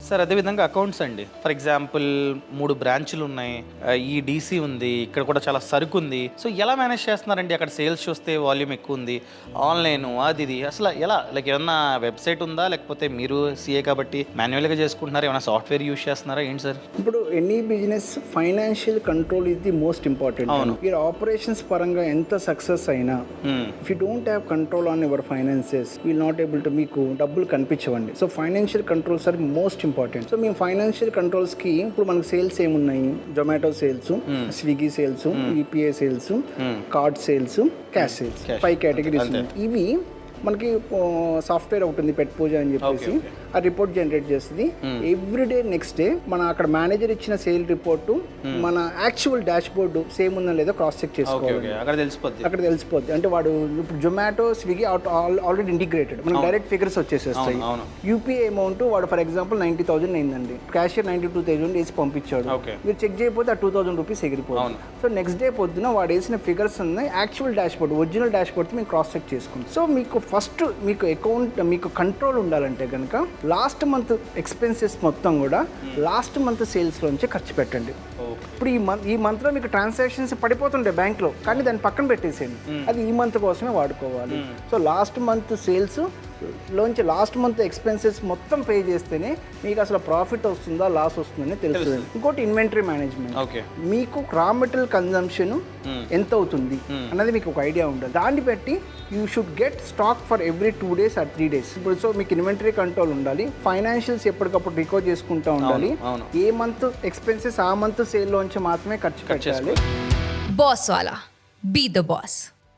Sir అదేవిధంగా accounts అండి. For example 3 బ్రాంచ్లు ఉన్నాయి, ఈ డీసీ ఉంది, ఇక్కడ కూడా చాలా సరుకు ఉంది. సో ఎలా మేనేజ్ చేస్తున్నారండి? అక్కడ సేల్స్ చూస్తే వాల్యూమ్ ఎక్కువ ఉంది, ఆన్లైన్ అది ఇది అసలు ఎలా? లైక్ ఏమన్నా వెబ్సైట్ ఉందా, లేకపోతే మీరు సీఏ కాబట్టి మాన్యువల్గా చేసుకుంటున్నారా, ఏమైనా సాఫ్ట్వేర్ యూస్ చేస్తున్నారా ఏంటి సార్? ఇప్పుడు any business financial control is the most important. అవును. మీరు ఆపరేషన్స్ పరంగా ఎంత సక్సెస్ అయినా if you don't have control on your finances will not able to మీకు డబ్బులు కనిపించవండి. So financial controls are most important. So మేము ఫైనాన్షియల్ కంట్రోల్స్ కి ఇప్పుడు మనకు సేల్స్ ఏమున్నాయి? Zomato sales, Swiggy sales, UPI sales, card sales, cash sales, 5 categories ఉన్నాయి. ఇవి మనకి సాఫ్ట్వేర్ ఒకటి ఉంది పెట్ పూజ అని చెప్పేసి, ఆ రిపోర్ట్ జనరేట్ చేస్తుంది ఎవ్రీడే. నెక్స్ట్ డే మన అక్కడ మేనేజర్ ఇచ్చిన సేల్ రిపోర్టు మన యాక్చువల్ డాష్ బోర్డు సేమ్ ఉందా లేదా క్రాస్ చెక్ చేసుకోవాలి. అక్కడ తెలిసిపోద్ది. అంటే వాడు ఇప్పుడు జొమాటో, స్విగ్గీ ఆల్రెడీ ఇంటిగ్రేటెడ్, మనకి డైరెక్ట్ ఫిగర్స్ వచ్చేసేస్తాయి. యూపీఐ అమౌంట్ వాడు ఫర్ ఎగ్జాంపుల్ 90,000 అయిందండి, క్యాషియర్ 92,000 వేసి పంపించాడు, మీరు చెక్ చేయకపోతే ఆ 2,000 రూపీస్ ఎగిరిపోతుంది. సో నెక్స్ట్ డే పొద్దున వాడు వేసిన ఫిగర్స్ ఉన్నాయి, actual dash board original dash board మేము క్రాస్ చెక్ చేసుకుంటాం. సో మీకు ఫస్ట్ మీకు అకౌంట్ మీకు కంట్రోల్ ఉండాలంటే కనుక లాస్ట్ మంత్ ఎక్స్పెన్సెస్ మొత్తం కూడా లాస్ట్ మంత్ సేల్స్లోంచి ఖర్చు పెట్టండి. ఇప్పుడు ఈ మంత్లో మీకు ట్రాన్సాక్షన్స్ పడిపోతుంటాయి బ్యాంక్లో, కానీ దాన్ని పక్కన పెట్టేసేయండి, అది ఈ మంత్ కోసమే వాడుకోవాలి. సో లాస్ట్ మంత్ సేల్స్ లోంచి లాస్ట్ మంత్ ఎక్స్పెన్సెస్ మొత్తం పే చేస్తేనే మీకు అసలు ప్రాఫిట్ వస్తుందా లాస్ వస్తుందని తెలుస్తుంది. ఇంకోటి ఇన్వెంటరీ మేనేజ్మెంట్, మీకు రా మెటీరియల్ కన్జంప్షన్ ఎంత అవుతుంది అన్నది మీకు ఒక ఐడియా ఉంటుంది. దాన్ని బట్టి you should get stock for every 2 days or 3 days. ఇప్పుడు సో మీకు ఇన్వెంటరీ కంట్రోల్ ఉండాలి, ఫైనాన్షియల్స్ ఎప్పటికప్పుడు రికార్డ్ చేసుకుంటూ ఉండాలి, ఏ మంత్ ఎక్స్పెన్సెస్ ఆ మంత్ సేల్ లోంచి మాత్రమే ఖర్చు పెట్టాలి. బాస్ వాలా, బీ ద బాస్.